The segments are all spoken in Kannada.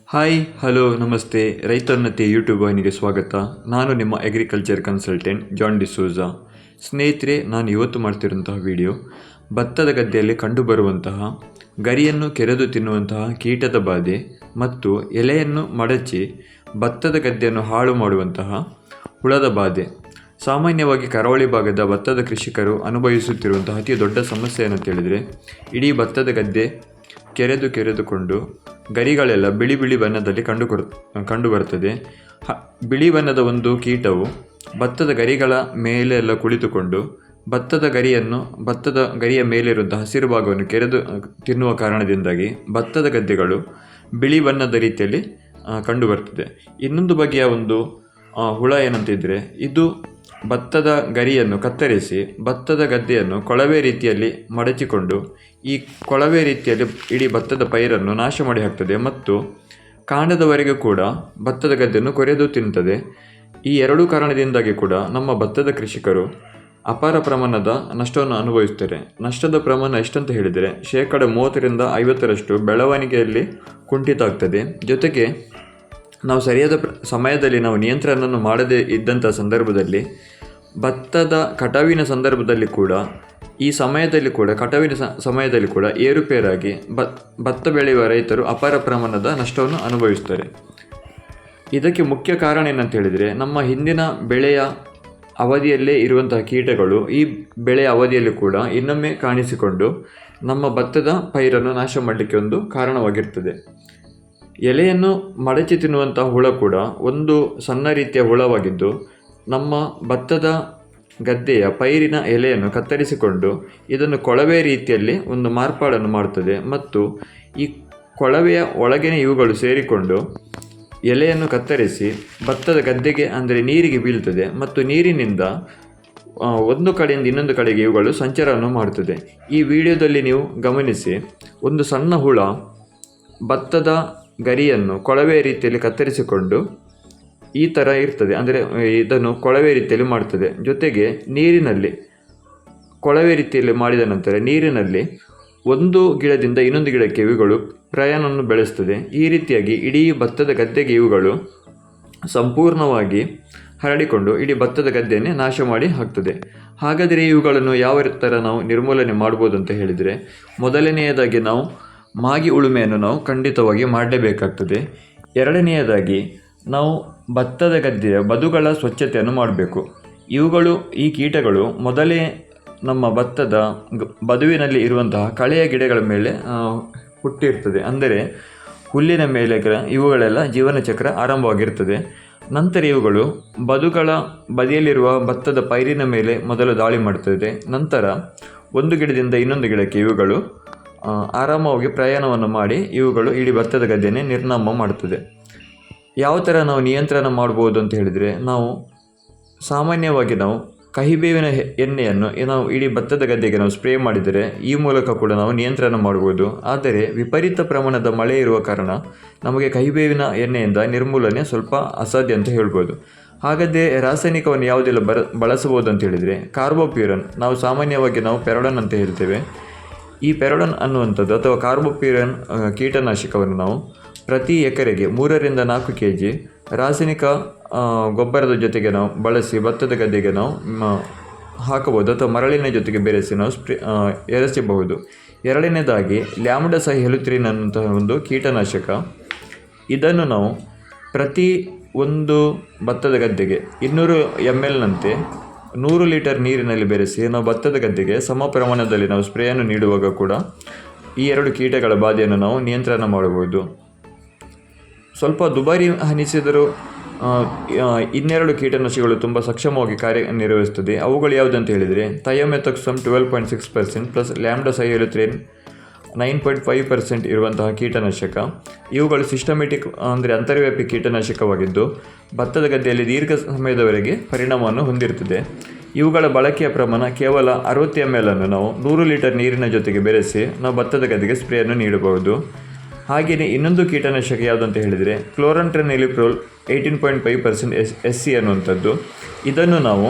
ಹಾಯ್ ಹಲೋ ನಮಸ್ತೆ ರೈತೋನ್ನತಿ ಯೂಟ್ಯೂಬ್ ವಾಹಿನಿಗೆ ಸ್ವಾಗತ. ನಾನು ನಿಮ್ಮ ಅಗ್ರಿಕಲ್ಚರ್ ಕನ್ಸಲ್ಟೆಂಟ್ ಜಾನ್ ಡಿಸೋಜಾ. ಸ್ನೇಹಿತರೆ, ನಾನು ಇವತ್ತು ಮಾಡ್ತಿರುವಂತಹ ವಿಡಿಯೋ ಭತ್ತದ ಗದ್ದೆಯಲ್ಲಿ ಕಂಡುಬರುವಂತಹ ಗರಿಯನ್ನು ಕೆರೆದು ತಿನ್ನುವಂತಹ ಕೀಟದ ಬಾಧೆ ಮತ್ತು ಎಲೆಯನ್ನು ಮಡಚಿ ಭತ್ತದ ಗದ್ದೆಯನ್ನು ಹಾಳು ಮಾಡುವಂತಹ ಹುಳದ ಬಾಧೆ. ಸಾಮಾನ್ಯವಾಗಿ ಕರಾವಳಿ ಭಾಗದ ಭತ್ತದ ಕೃಷಿಕರು ಅನುಭವಿಸುತ್ತಿರುವಂತಹ ಅತಿ ದೊಡ್ಡ ಸಮಸ್ಯೆ ಏನಂತ ಹೇಳಿದರೆ, ಇಡೀ ಭತ್ತದ ಗದ್ದೆ ಕೆರೆದುಕೊಂಡು ಗರಿಗಳೆಲ್ಲ ಬಿಳಿ ಬಿಳಿ ಬಣ್ಣದಲ್ಲಿ ಕಂಡುಬರುತ್ತದೆ. ಬಿಳಿ ಬಣ್ಣದ ಒಂದು ಕೀಟವು ಭತ್ತದ ಗರಿಗಳ ಮೇಲೆಲ್ಲ ಕುಳಿತುಕೊಂಡು ಭತ್ತದ ಗರಿಯ ಮೇಲಿರುವಂತಹ ಹಸಿರು ಭಾಗವನ್ನು ಕೆರೆದು ತಿನ್ನುವ ಕಾರಣದಿಂದಾಗಿ ಭತ್ತದ ಗದ್ದೆಗಳು ಬಿಳಿ ಬಣ್ಣದ ರೀತಿಯಲ್ಲಿ ಕಂಡುಬರ್ತದೆ. ಇನ್ನೊಂದು ಬಗೆಯ ಒಂದು ಹುಳ ಏನಂತಿದ್ರೆ, ಇದು ಭತ್ತದ ಗರಿಯನ್ನು ಕತ್ತರಿಸಿ ಭತ್ತದ ಗದ್ದೆಯನ್ನು ಕೊಳವೆ ರೀತಿಯಲ್ಲಿ ಮಡಚಿಕೊಂಡು ಈ ಕೊಳವೆ ರೀತಿಯಲ್ಲಿ ಇಡೀ ಭತ್ತದ ಪೈರನ್ನು ನಾಶ ಮಾಡಿ ಹಾಕ್ತದೆ ಮತ್ತು ಕಾಂಡದವರೆಗೂ ಕೂಡ ಭತ್ತದ ಗದ್ದೆಯನ್ನು ಕೊರೆದು ತಿನ್ನುತ್ತದೆ. ಈ ಎರಡೂ ಕಾರಣದಿಂದಾಗಿ ಕೂಡ ನಮ್ಮ ಭತ್ತದ ಕೃಷಿಕರು ಅಪಾರ ಪ್ರಮಾಣದ ನಷ್ಟವನ್ನು ಅನುಭವಿಸ್ತಾರೆ. ನಷ್ಟದ ಪ್ರಮಾಣ ಎಷ್ಟಂತ ಹೇಳಿದರೆ 30-50% ಬೆಳವಣಿಗೆಯಲ್ಲಿ ಕುಂಠಿತ ಆಗ್ತದೆ. ಜೊತೆಗೆ ನಾವು ಸರಿಯಾದ ಸಮಯದಲ್ಲಿ ನಾವು ನಿಯಂತ್ರಣವನ್ನು ಮಾಡದೇ ಇದ್ದಂಥ ಸಂದರ್ಭದಲ್ಲಿ ಭತ್ತದ ಕಟಾವಿನ ಸಂದರ್ಭದಲ್ಲಿ ಕೂಡ ಕಟಾವಿನ ಸಮಯದಲ್ಲಿ ಕೂಡ ಏರುಪೇರಾಗಿ ಭತ್ತ ಬೆಳೆಯುವ ರೈತರು ಅಪಾರ ಪ್ರಮಾಣದ ನಷ್ಟವನ್ನು ಅನುಭವಿಸ್ತಾರೆ. ಇದಕ್ಕೆ ಮುಖ್ಯ ಕಾರಣ ಏನಂತ ಹೇಳಿದರೆ, ನಮ್ಮ ಹಿಂದಿನ ಬೆಳೆಯ ಅವಧಿಯಲ್ಲೇ ಇರುವಂತಹ ಕೀಟಗಳು ಈ ಬೆಳೆಯ ಅವಧಿಯಲ್ಲಿ ಕೂಡ ಇನ್ನೊಮ್ಮೆ ಕಾಣಿಸಿಕೊಂಡು ನಮ್ಮ ಭತ್ತದ ಪೈರನ್ನು ನಾಶ ಮಾಡಲಿಕ್ಕೆ ಒಂದು ಕಾರಣವಾಗಿರ್ತದೆ. ಎಲೆಯನ್ನು ಮಡಚಿ ತಿನ್ನುವಂತಹ ಹುಳ ಕೂಡ ಒಂದು ಸಣ್ಣ ರೀತಿಯ ಹುಳವಾಗಿದ್ದು, ನಮ್ಮ ಭತ್ತದ ಗದ್ದೆಯ ಪೈರಿನ ಎಲೆಯನ್ನು ಕತ್ತರಿಸಿಕೊಂಡು ಇದನ್ನು ಕೊಳವೆ ರೀತಿಯಲ್ಲಿ ಒಂದು ಮಾರ್ಪಾಡನ್ನು ಮಾಡುತ್ತದೆ ಮತ್ತು ಈ ಕೊಳವೆಯ ಒಳಗೇನೆ ಇವುಗಳು ಸೇರಿಕೊಂಡು ಎಲೆಯನ್ನು ಕತ್ತರಿಸಿ ಭತ್ತದ ಗದ್ದೆಗೆ ಅಂದರೆ ನೀರಿಗೆ ಬೀಳ್ತದೆ ಮತ್ತು ನೀರಿನಿಂದ ಒಂದು ಕಡೆಯಿಂದ ಇನ್ನೊಂದು ಕಡೆಗೆ ಇವುಗಳು ಸಂಚಾರವನ್ನು ಮಾಡುತ್ತದೆ. ಈ ವಿಡಿಯೋದಲ್ಲಿ ನೀವು ಗಮನಿಸಿ, ಒಂದು ಸಣ್ಣ ಹುಳ ಭತ್ತದ ಗರಿಯನ್ನು ಕೊಳವೆ ರೀತಿಯಲ್ಲಿ ಕತ್ತರಿಸಿಕೊಂಡು ಈ ಥರ ಇರ್ತದೆ, ಅಂದರೆ ಇದನ್ನು ಕೊಳವೆ ರೀತಿಯಲ್ಲಿ ಮಾಡ್ತದೆ. ಜೊತೆಗೆ ನೀರಿನಲ್ಲಿ ಕೊಳವೆ ರೀತಿಯಲ್ಲಿ ಮಾಡಿದ ನಂತರ ನೀರಿನಲ್ಲಿ ಒಂದು ಗಿಡದಿಂದ ಇನ್ನೊಂದು ಗಿಡಕ್ಕೆ ಇವುಗಳು ಪ್ರಯಾಣವನ್ನು ಬೆಳೆಸ್ತದೆ. ಈ ರೀತಿಯಾಗಿ ಇಡೀ ಭತ್ತದ ಗದ್ದೆಗೆ ಇವುಗಳು ಸಂಪೂರ್ಣವಾಗಿ ಹರಡಿಕೊಂಡು ಇಡೀ ಭತ್ತದ ಗದ್ದೆಯನ್ನೇ ನಾಶ ಮಾಡಿ ಹಾಕ್ತದೆ. ಹಾಗಾದರೆ ಇವುಗಳನ್ನು ಯಾವ ಥರ ನಾವು ನಿರ್ಮೂಲನೆ ಮಾಡ್ಬೋದು ಅಂತ ಹೇಳಿದರೆ, ಮೊದಲನೆಯದಾಗಿ ನಾವು ಮಾಗಿ ಉಳುಮೆಯನ್ನು ನಾವು ಖಂಡಿತವಾಗಿ ಮಾಡಲೇಬೇಕಾಗ್ತದೆ. ಎರಡನೆಯದಾಗಿ ನಾವು ಭತ್ತದ ಗದ್ದೆಯ ಬದುಗಳ ಸ್ವಚ್ಛತೆಯನ್ನು ಮಾಡಬೇಕು. ಈ ಕೀಟಗಳು ಮೊದಲೇ ನಮ್ಮ ಭತ್ತದ ಬದುವಿನಲ್ಲಿ ಇರುವಂತಹ ಕಳೆಯ ಗಿಡಗಳ ಮೇಲೆ ಹುಟ್ಟಿರ್ತದೆ. ಅಂದರೆ ಹುಲ್ಲಿನ ಮೇಲೆ ಇವುಗಳೆಲ್ಲ ಜೀವನ ಚಕ್ರ ಆರಂಭವಾಗಿರ್ತದೆ. ನಂತರ ಇವುಗಳು ಬದುಗಳ ಬದಿಯಲ್ಲಿರುವ ಭತ್ತದ ಪೈರಿನ ಮೇಲೆ ಮೊದಲು ದಾಳಿ ಮಾಡ್ತದೆ. ನಂತರ ಒಂದು ಗಿಡದಿಂದ ಇನ್ನೊಂದು ಗಿಡಕ್ಕೆ ಇವುಗಳು ಆರಾಮವಾಗಿ ಪ್ರಯಾಣವನ್ನು ಮಾಡಿ ಇವುಗಳು ಇಡೀ ಭತ್ತದ ಗದ್ದೆಯನ್ನೇ ನಿರ್ನಾಮ ಮಾಡ್ತದೆ. ಯಾವ ಥರ ನಾವು ನಿಯಂತ್ರಣ ಮಾಡ್ಬೋದು ಅಂತ ಹೇಳಿದರೆ, ಸಾಮಾನ್ಯವಾಗಿ ನಾವು ಕಹಿಬೇವಿನ ಎಣ್ಣೆಯನ್ನು ನಾವು ಇಡೀ ಭತ್ತದ ಗದ್ದೆಗೆ ನಾವು ಸ್ಪ್ರೇ ಮಾಡಿದರೆ ಈ ಮೂಲಕ ಕೂಡ ನಾವು ನಿಯಂತ್ರಣ ಮಾಡ್ಬೋದು. ಆದರೆ ವಿಪರೀತ ಪ್ರಮಾಣದ ಮಳೆ ಇರುವ ಕಾರಣ ನಮಗೆ ಕಹಿಬೇವಿನ ಎಣ್ಣೆಯಿಂದ ನಿರ್ಮೂಲನೆ ಸ್ವಲ್ಪ ಅಸಾಧ್ಯ ಅಂತ ಹೇಳ್ಬೋದು. ಹಾಗಾದರೆ ರಾಸಾಯನಿಕವನ್ನು ಯಾವುದೆಲ್ಲ ಬಳಸಬಹುದು ಅಂತ ಹೇಳಿದರೆ, ಕಾರ್ಬೋಪ್ಯೂರನ್, ನಾವು ಸಾಮಾನ್ಯವಾಗಿ ಪೆರೋಡನ್ ಅಂತ ಹೇಳ್ತೇವೆ. ಈ ಪೆರೋಡನ್ ಅನ್ನುವಂಥದ್ದು ಅಥವಾ ಕಾರ್ಬೋಪ್ಯೂರನ್ ಕೀಟನಾಶಕವನ್ನು ನಾವು ಪ್ರತಿ ಎಕರೆಗೆ 3-4 kg ರಾಸಾಯನಿಕ ಗೊಬ್ಬರದ ಜೊತೆಗೆ ನಾವು ಬಳಸಿ ಭತ್ತದ ಗದ್ದೆಗೆ ನಾವು ಹಾಕಬಹುದು ಅಥವಾ ಮರಳಿನ ಜೊತೆಗೆ ಬೆರೆಸಿ ನಾವು ಎರಚಬಹುದು. ಎರಡನೇದಾಗಿ ಲ್ಯಾಂಬ್ಡಾಸೈಹೆಲುತ್ರಿನ್ ಅನ್ನುವಂತಹ ಒಂದು ಕೀಟನಾಶಕ. ಇದನ್ನು ನಾವು ಪ್ರತಿ ಒಂದು ಭತ್ತದ ಗದ್ದೆಗೆ 200 ml 100 ಲೀಟರ್ ನೀರಿನಲ್ಲಿ ಬೆರೆಸಿ ನಾವು ಭತ್ತದ ಗದ್ದೆಗೆ ಸಮ ಪ್ರಮಾಣದಲ್ಲಿ ನಾವು ಸ್ಪ್ರೇಯನ್ನು ನೀಡುವಾಗ ಕೂಡ ಈ ಎರಡು ಕೀಟಗಳ ಬಾಧೆಯನ್ನು ನಾವು ನಿಯಂತ್ರಣ ಮಾಡಬಹುದು. ಸ್ವಲ್ಪ ದುಬಾರಿ ಅನಿಸಿದರೂ ಇನ್ನೆರಡು ಕೀಟನಾಶಕಗಳು ತುಂಬ ಸಕ್ಷಮವಾಗಿ ಕಾರ್ಯನಿರ್ವಹಿಸುತ್ತದೆ. ಅವುಗಳು ಯಾವುದಂತ ಹೇಳಿದರೆ, ಥಯೋಮೆಥಾಕ್ಸಮ್ 12.6% ಪ್ಲಸ್ ಲ್ಯಾಂಬ್ಡಾಸೈಹೆಲುತ್ರಿನ್ 9.5% ಇರುವಂತಹ ಕೀಟನಾಶಕ. ಇವುಗಳು ಸಿಸ್ಟಮೆಟಿಕ್ ಅಂದರೆ ಅಂತರ್ವ್ಯಾಪಿ ಕೀಟನಾಶಕವಾಗಿದ್ದು ಭತ್ತದ ಗದ್ದೆಯಲ್ಲಿ ದೀರ್ಘ ಸಮಯದವರೆಗೆ ಪರಿಣಾಮವನ್ನು ಹೊಂದಿರುತ್ತದೆ. ಇವುಗಳ ಬಳಕೆಯ ಪ್ರಮಾಣ ಕೇವಲ 60 ml ನಾವು 100 ಲೀಟರ್ ನೀರಿನ ಜೊತೆಗೆ ಬೆರೆಸಿ ನಾವು ಭತ್ತದ ಗದ್ದೆಗೆ ಸ್ಪ್ರೇಯನ್ನು ನೀಡಬಹುದು. ಹಾಗೆಯೇ ಇನ್ನೊಂದು ಕೀಟನಾಶಕ ಯಾವುದಂತ ಹೇಳಿದರೆ ಕ್ಲೋರಂಟ್ರೆನಿಲಿಪ್ರೋಲ್ 18.5% SC ಅನ್ನುವಂಥದ್ದು. ಇದನ್ನು ನಾವು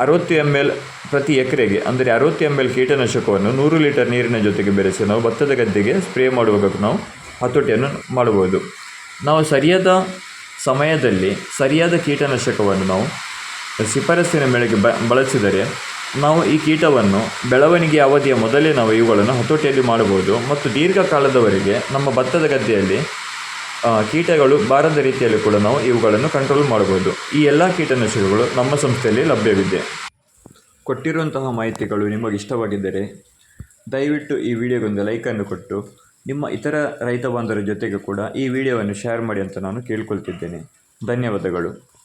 60 ml ಪ್ರತಿ ಎಕರೆಗೆ, ಅಂದರೆ 60 ml ಕೀಟನಾಶಕವನ್ನು 100 ಲೀಟರ್ ನೀರಿನ ಜೊತೆಗೆ ಬೆರೆಸಿ ನಾವು ಭತ್ತದ ಗದ್ದೆಗೆ ಸ್ಪ್ರೇ ಮಾಡುವಾಗ ನಾವು ಹತೋಟಿಯನ್ನು ಮಾಡಬಹುದು. ನಾವು ಸರಿಯಾದ ಸಮಯದಲ್ಲಿ ಸರಿಯಾದ ಕೀಟನಾಶಕವನ್ನು ನಾವು ಶಿಫಾರಸ್ಸಿನ ಮೇರೆಗೆ ಬಳಸಿದರೆ ನಾವು ಈ ಕೀಟವನ್ನು ಬೆಳವಣಿಗೆ ಅವಧಿಯ ಮೊದಲೇ ನಾವು ಇವುಗಳನ್ನು ಹತೋಟಿಯಲ್ಲಿ ಮಾಡಬಹುದು ಮತ್ತು ದೀರ್ಘಕಾಲದವರೆಗೆ ನಮ್ಮ ಭತ್ತದ ಗದ್ದೆಯಲ್ಲಿ ಕೀಟಗಳು ಬಾರದ ರೀತಿಯಲ್ಲಿ ಕೂಡ ನಾವು ಇವುಗಳನ್ನು ಕಂಟ್ರೋಲ್ ಮಾಡಬಹುದು. ಈ ಎಲ್ಲ ಕೀಟನಾಶಕಗಳು ನಮ್ಮ ಸಂಸ್ಥೆಯಲ್ಲಿ ಲಭ್ಯವಿದೆ. ಕೊಟ್ಟಿರುವಂತಹ ಮಾಹಿತಿಗಳು ನಿಮಗೆ ಇಷ್ಟವಾಗಿದ್ದರೆ ದಯವಿಟ್ಟು ಈ ವಿಡಿಯೋಗೊಂದು ಲೈಕನ್ನು ಕೊಟ್ಟು ನಿಮ್ಮ ಇತರ ರೈತ ಬಾಂಧವರ ಜೊತೆಗೆ ಕೂಡ ಈ ವಿಡಿಯೋವನ್ನು ಶೇರ್ ಮಾಡಿ ಅಂತ ನಾನು ಕೇಳ್ಕೊಳ್ತಿದ್ದೇನೆ. ಧನ್ಯವಾದಗಳು.